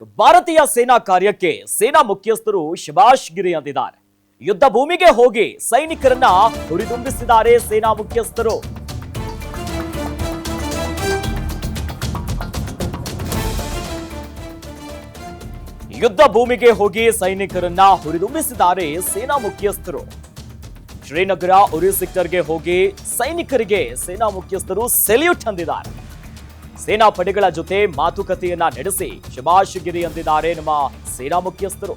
ಭಾರತೀಯ ಸೇನಾ ಕಾರ್ಯಕ್ಕೆ ಸೇನಾ ಮುಖ್ಯಸ್ಥರು ಶಬಾಷ್ ಗಿರಿ ಅಂದಿದ್ದಾರೆ. ಯುದ್ಧ ಭೂಮಿಗೆ ಹೋಗಿ ಸೈನಿಕರನ್ನ ಹುರಿದುಂಬಿಸಿದ್ದಾರೆ ಸೇನಾ ಮುಖ್ಯಸ್ಥರು. ಯುದ್ಧ ಭೂಮಿಗೆ ಹೋಗಿ ಸೈನಿಕರನ್ನ ಹುರಿದುಂಬಿಸಿದ್ದಾರೆ ಸೇನಾ ಮುಖ್ಯಸ್ಥರು. ಶ್ರೀನಗರ ಉರಿ ಸೆಕ್ಟರ್ಗೆ ಹೋಗಿ ಸೈನಿಕರಿಗೆ ಸೇನಾ ಮುಖ್ಯಸ್ಥರು ಸೆಲ್ಯೂಟ್ ಅಂದಿದ್ದಾರೆ. ಸೇನಾ ಪಡೆಗಳ ಜೊತೆ ಮಾತುಕತೆಯನ್ನ ನಡೆಸಿ ಶಬಾಷ್ ಗಿರಿ ಅಂದಿದ್ದಾರೆ ನಮ್ಮ ಸೇನಾ ಮುಖ್ಯಸ್ಥರು.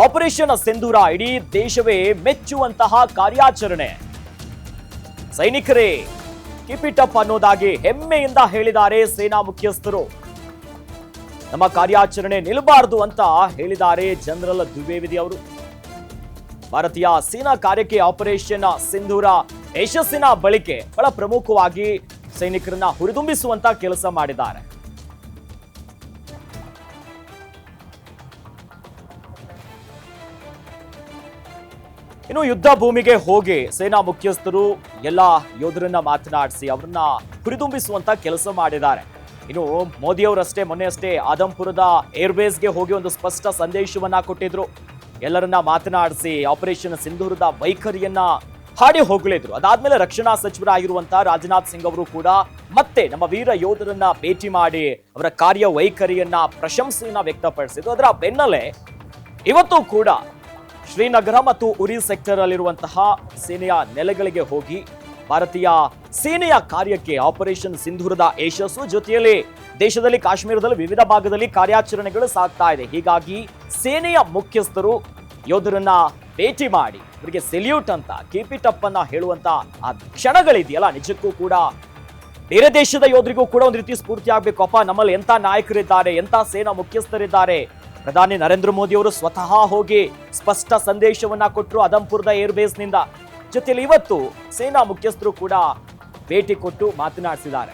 ಆಪರೇಷನ್ ಸಿಂಧೂರ ಇಡೀ ದೇಶವೇ ಮೆಚ್ಚುವಂತಹ ಕಾರ್ಯಾಚರಣೆ. ಸೈನಿಕರೇ ಕೀಪ್ ಇಟ್ ಅಪ್ ಅನ್ನೋದಾಗಿ ಹೆಮ್ಮೆಯಿಂದ ಹೇಳಿದ್ದಾರೆ ಸೇನಾ ಮುಖ್ಯಸ್ಥರು. ನಮ್ಮ ಕಾರ್ಯಾಚರಣೆ ನಿಲ್ಲಬಾರದು ಅಂತ ಹೇಳಿದ್ದಾರೆ ಜನರಲ್ ದ್ವಿವೇದಿ ಅವರು. ಭಾರತೀಯ ಸೇನಾ ಕಾರ್ಯಕ್ಕೆ ಆಪರೇಷನ್ ಸಿಂಧೂರ ಯಶಸ್ಸಿನ ಬಳಿಕೆ ಬಹಳ ಪ್ರಮುಖವಾಗಿ ಸೈನಿಕರನ್ನ ಹುರಿದುಂಬಿಸುವಂತ ಕೆಲಸ ಮಾಡಿದ್ದಾರೆ. ಇನ್ನು ಯುದ್ಧ ಭೂಮಿಗೆ ಹೋಗಿ ಸೇನಾ ಮುಖ್ಯಸ್ಥರು ಎಲ್ಲ ಯೋಧರನ್ನ ಮಾತನಾಡಿಸಿ ಅವರನ್ನ ಹುರಿದುಂಬಿಸುವಂತ ಕೆಲಸ ಮಾಡಿದ್ದಾರೆ. ಇನ್ನು ಮೋದಿ ಅವರಷ್ಟೇ ಮೊನ್ನೆಯಷ್ಟೇ ಆದಂಪುರದ ಏರ್ಬೇಸ್ಗೆ ಹೋಗಿ ಒಂದು ಸ್ಪಷ್ಟ ಸಂದೇಶವನ್ನ ಕೊಟ್ಟಿದ್ರು. ಎಲ್ಲರನ್ನ ಮಾತನಾಡಿಸಿ ಆಪರೇಷನ್ ಸಿಂಧೂರದ ವೈಖರಿಯನ್ನ ಹಾಡಿ ಹೋಗಲಿದ್ರು. ಅದಾದ್ಮೇಲೆ ರಕ್ಷಣಾ ಸಚಿವರಾಗಿರುವಂತಹ ರಾಜನಾಥ್ ಸಿಂಗ್ ಅವರು ಕೂಡ ಮತ್ತೆ ನಮ್ಮ ವೀರ ಯೋಧರನ್ನ ಭೇಟಿ ಮಾಡಿ ಅವರ ಕಾರ್ಯ ವೈಖರಿಯನ್ನ ಪ್ರಶಂಸೆಯನ್ನ ವ್ಯಕ್ತಪಡಿಸಿದ್ರು. ಅದರ ಬೆನ್ನಲ್ಲೇ ಇವತ್ತು ಕೂಡ ಶ್ರೀನಗರ ಮತ್ತು ಉರಿ ಸೆಕ್ಟರ್ ಅಲ್ಲಿರುವಂತಹ ಸೇನೆಯ ನೆಲೆಗಳಿಗೆ ಹೋಗಿ ಭಾರತೀಯ ಸೇನೆಯ ಕಾರ್ಯಕ್ಕೆ ಆಪರೇಷನ್ ಸಿಂಧೂರದ ಯಶಸ್ಸು ಜೊತೆಯಲ್ಲಿ ದೇಶದಲ್ಲಿ ಕಾಶ್ಮೀರದಲ್ಲಿ ವಿವಿಧ ಭಾಗದಲ್ಲಿ ಕಾರ್ಯಾಚರಣೆಗಳು ಸಾಗ್ತಾ ಇದೆ. ಹೀಗಾಗಿ ಸೇನೆಯ ಮುಖ್ಯಸ್ಥರು ಯೋಧರನ್ನ ಭೇಟಿ ಮಾಡಿ ಅವರಿಗೆ ಸೆಲ್ಯೂಟ್ ಅಂತ ಕೀಪ್ ಇಟ್ ಅಪ್ ಅನ್ನ ಹೇಳುವಂತ ಆ ಕ್ಷಣಗಳಿದೆಯಲ್ಲ, ನಿಜಕ್ಕೂ ಕೂಡ ಬೇರೆ ದೇಶದ ಯೋಧರಿಗೂ ಕೂಡ ಒಂದು ರೀತಿ ಸ್ಫೂರ್ತಿ ಆಗ್ಬೇಕಪ್ಪ, ನಮ್ಮಲ್ಲಿ ಎಂತ ನಾಯಕರಿದ್ದಾರೆ, ಎಂತ ಸೇನಾ ಮುಖ್ಯಸ್ಥರಿದ್ದಾರೆ. ಪ್ರಧಾನಿ ನರೇಂದ್ರ ಮೋದಿ ಅವರು ಸ್ವತಃ ಹೋಗಿ ಸ್ಪಷ್ಟ ಸಂದೇಶವನ್ನ ಕೊಟ್ಟರು ಆದಂಪುರದ ಏರ್ಬೇಸ್ ನಿಂದ. ಜೊತೆಯಲ್ಲಿ ಇವತ್ತು ಸೇನಾ ಮುಖ್ಯಸ್ಥರು ಕೂಡ ಭೇಟಿ ಕೊಟ್ಟು ಮಾತನಾಡಿಸಿದ್ದಾರೆ.